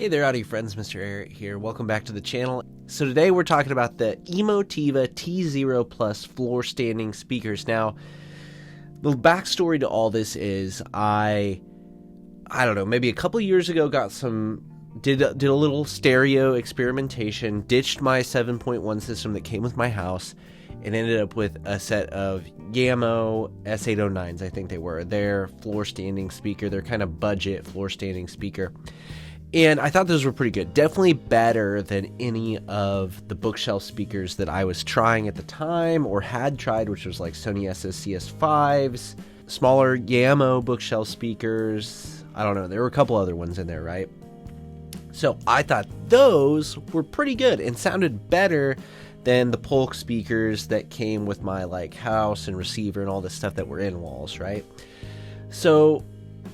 Hey there, howdy friends, MrAyrit here. Welcome back to the channel. So today we're talking about the Emotiva T0 Plus floor standing speakers. Now, the backstory to all this is I don't know, maybe a couple years ago did a little stereo experimentation, ditched my 7.1 system that came with my house, and ended up with a set of Yamo S809s, I think they were. Their floor standing speaker, their kind of budget floor standing speaker. And I thought those were pretty good. Definitely better than any of the bookshelf speakers that I was trying at the time or had tried, which was like Sony SSCS5s, smaller Yamo bookshelf speakers. I don't know. There were a couple other ones in there, right? So I thought those were pretty good and sounded better than the Polk speakers that came with my like house and receiver and all this stuff that were in walls, right? So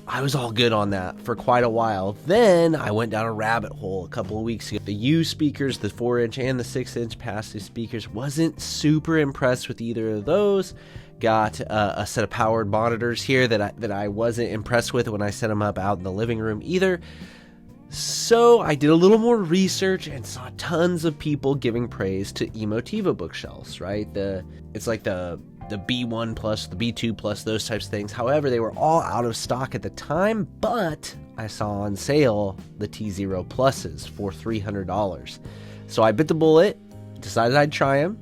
I was all good on that for quite a while. Then I went down a rabbit hole a couple of weeks ago. The U speakers, the 4-inch and the 6-inch passive speakers, wasn't super impressed with either of those. Got a set of powered monitors here that I wasn't impressed with when I set them up out in the living room either. So I did a little more research and saw tons of people giving praise to Emotiva bookshelves, right? It's like the B1 plus, the B2 plus, those types of things. However, they were all out of stock at the time, but I saw on sale the T0 pluses for $300. So I bit the bullet, decided I'd try them.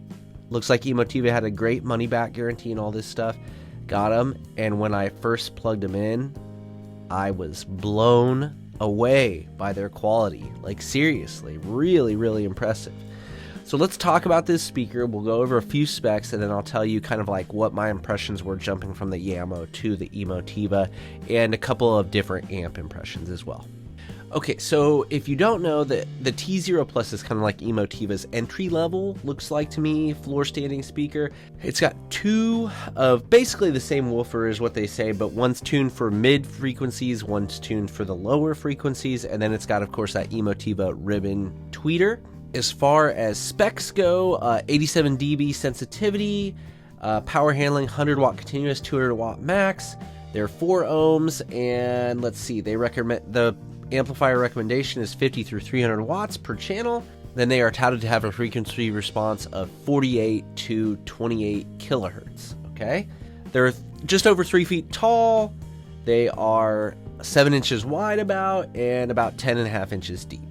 Looks like Emotiva had a great money back guarantee and all this stuff. Got them, and when I first plugged them in, I was blown away by their quality. Like seriously, really, really impressive. So let's talk about this speaker. We'll go over a few specs, and then I'll tell you kind of like what my impressions were jumping from the Yamo to the Emotiva, and a couple of different amp impressions as well. Okay, so if you don't know, the T0 Plus is kind of like Emotiva's entry level, looks like to me, floor standing speaker. It's got two of basically the same woofer is what they say, but one's tuned for mid frequencies, one's tuned for the lower frequencies, and then it's got, of course, that Emotiva ribbon tweeter. As far as specs go, 87 dB sensitivity, power handling, 100 watt continuous, 200 watt max. They're 4 ohms, and let's see, they recommend the amplifier recommendation is 50 through 300 watts per channel. Then they are touted to have a frequency response of 48 to 28 kilohertz. Okay, they're just over 3 feet tall. They are 7 inches wide and about 10.5 inches deep.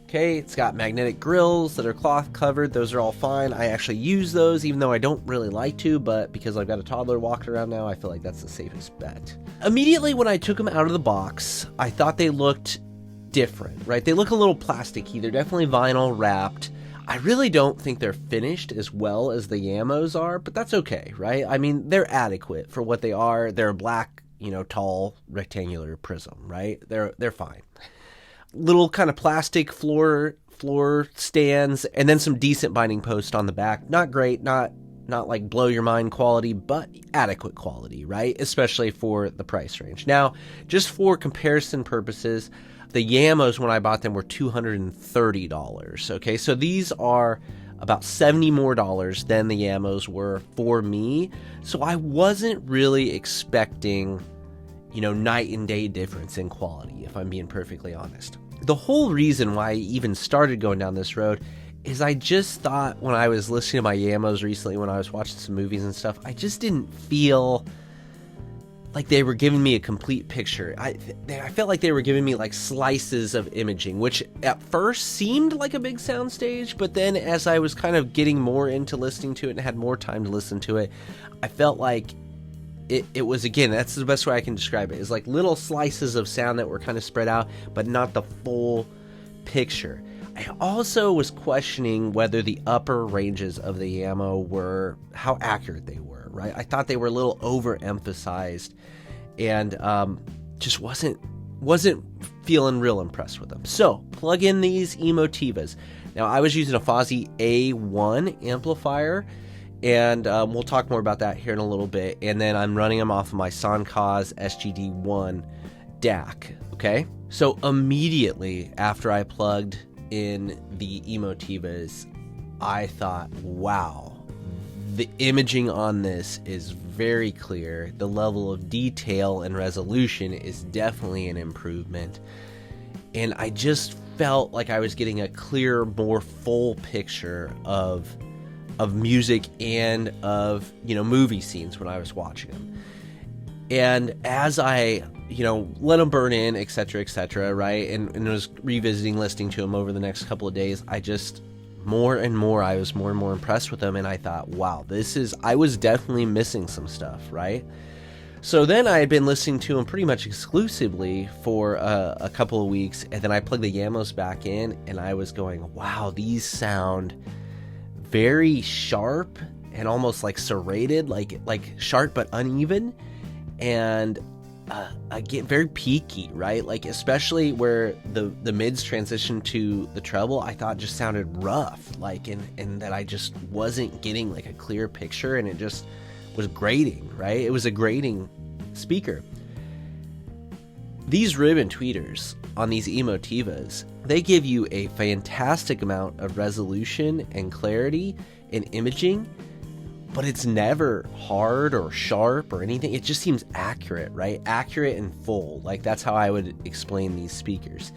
Okay, it's got magnetic grills that are cloth covered. Those are all fine. I actually use those, even though I don't really like to, but because I've got a toddler walking around now, I feel like that's the safest bet. Immediately when I took them out of the box, I thought they looked different, right? They look a little plasticky. They're definitely vinyl wrapped. I really don't think they're finished as well as the Yamos are, but that's okay, right? I mean, they're adequate for what they are. They're a black, tall rectangular prism, right? They're fine. Little kind of plastic floor stands, and then some decent binding posts on the back. Not great, not like blow your mind quality, but adequate quality, right? Especially for the price range. Now, just for comparison purposes, the Yamos when I bought them were $230. Okay, so these are about $70 more than the Yamos were for me. So I wasn't really expecting night and day difference in quality, if I'm being perfectly honest. The whole reason why I even started going down this road is I just thought when I was listening to my Yamos recently, when I was watching some movies and stuff, I just didn't feel like they were giving me a complete picture. I felt like they were giving me like slices of imaging, which at first seemed like a big soundstage, but then as I was kind of getting more into listening to it and had more time to listen to it, I felt like it was, again, that's the best way I can describe it, is like little slices of sound that were kind of spread out, but not the full picture. I also was questioning whether the upper ranges of the Yamo were, how accurate they were, right? I thought they were a little overemphasized, and just wasn't feeling real impressed with them. So plug in these Emotivas. Now I was using a Fozzy A1 amplifier, and we'll talk more about that here in a little bit. And then I'm running them off of my Sonkaz SGD1 DAC, okay? So immediately after I plugged in the Emotivas, I thought, wow, the imaging on this is very clear. The level of detail and resolution is definitely an improvement. and I just felt like I was getting a clearer, more full picture of music and of, movie scenes when I was watching them. And as I, let them burn in, etc., right, and was revisiting, listening to them over the next couple of days, I just, more and more impressed with them, and I thought, wow, I was definitely missing some stuff, right? So then I had been listening to them pretty much exclusively for a couple of weeks, and then I plugged the Yamos back in, and I was going, wow, these sound very sharp and almost like serrated, like sharp but uneven, and again, very peaky, right? Like, especially where the mids transition to the treble, I thought just sounded rough, like, and that I just wasn't getting like a clear picture, and it just was grating, right? It was a grating speaker. These ribbon tweeters on these Emotivas, they give you a fantastic amount of resolution and clarity in imaging, but it's never hard or sharp or anything. It just seems accurate, right? Accurate and full. Like, that's how I would explain these speakers.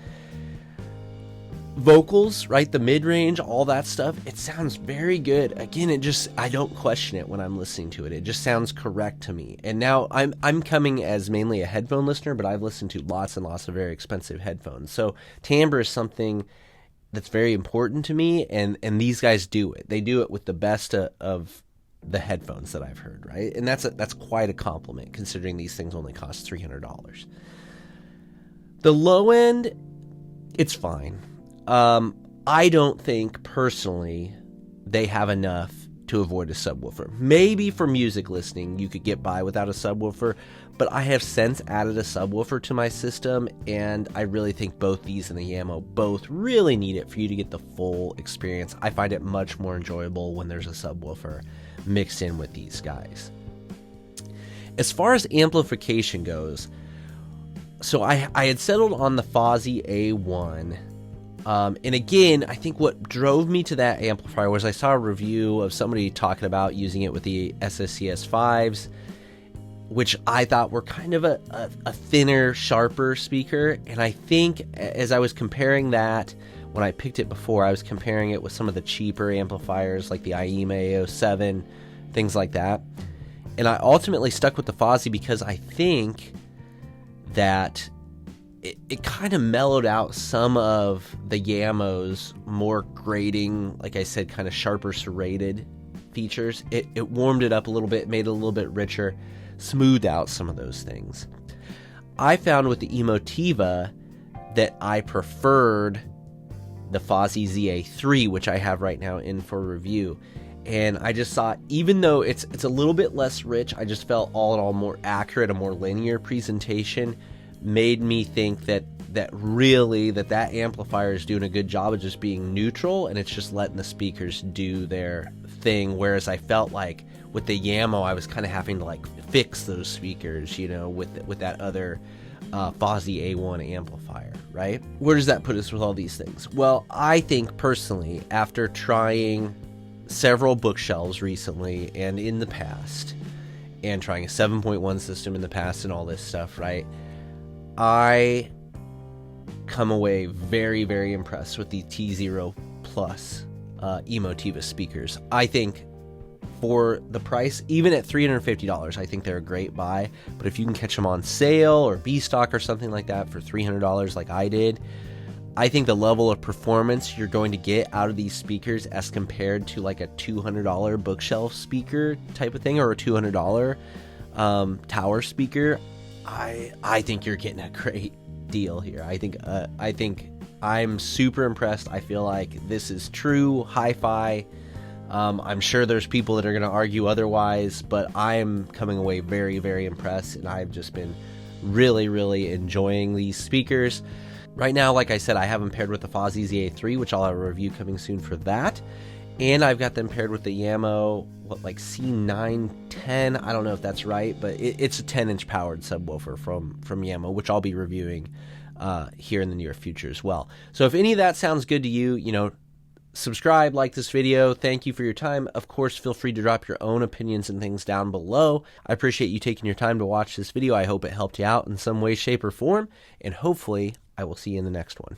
Vocals, right? The mid-range, all that stuff, it sounds very good. Again, I don't question it when I'm listening to it. It just sounds correct to me. And now I'm coming as mainly a headphone listener, but I've listened to lots and lots of very expensive headphones. So timbre is something that's very important to me, and these guys do it. They do it with the best of the headphones that I've heard, right? And that's quite a compliment, considering these things only cost $300. The low end, it's fine. I don't think personally they have enough to avoid a subwoofer. Maybe for music listening you could get by without a subwoofer, but I have since added a subwoofer to my system, and I really think both these and the Yamo both really need it for you to get the full experience. I find it much more enjoyable when there's a subwoofer mixed in with these guys. As far as amplification goes, so I had settled on the Fozzy A1. And again, I think what drove me to that amplifier was I saw a review of somebody talking about using it with the SSCS 5s, which I thought were kind of a thinner, sharper speaker. And I think as I was comparing that, when I picked it before, I was comparing it with some of the cheaper amplifiers like the IEMA A07, things like that. And I ultimately stuck with the Fozzy because I think that it kind of mellowed out some of the Yamo's more grating, like I said, kind of sharper serrated features. It warmed it up a little bit, made it a little bit richer, smoothed out some of those things. I found with the Emotiva that I preferred the Fozzy ZA3, which I have right now in for review. And I just saw, even though it's a little bit less rich, I just felt all in all more accurate, a more linear presentation made me think that really that amplifier is doing a good job of just being neutral, and it's just letting the speakers do their thing. Whereas I felt like with the Yamo, I was kind of having to like fix those speakers, with that other Fozzy A1 amplifier, right? Where does that put us with all these things? Well, I think personally, after trying several bookshelves recently and in the past, and trying a 7.1 system in the past and all this stuff, right? I come away very, very impressed with the T0 Plus Emotiva speakers. I think for the price, even at $350, I think they're a great buy. But if you can catch them on sale or B-stock or something like that for $300 like I did, I think the level of performance you're going to get out of these speakers as compared to like a $200 bookshelf speaker type of thing, or a $200 tower speaker, I think you're getting a great deal here. I think I'm super impressed. I feel like this is true hi-fi. I'm sure there's people that are going to argue otherwise, but I'm coming away very, very impressed, and I've just been really, really enjoying these speakers. Right now, like I said, I have them paired with the Fozzy ZA3, which I'll have a review coming soon for that. And I've got them paired with the Yamo, C910. I don't know if that's right, but it's a 10-inch powered subwoofer from Yamo, which I'll be reviewing here in the near future as well. So if any of that sounds good to you, subscribe, like this video. Thank you for your time. Of course, feel free to drop your own opinions and things down below. I appreciate you taking your time to watch this video. I hope it helped you out in some way, shape, or form, and hopefully I will see you in the next one.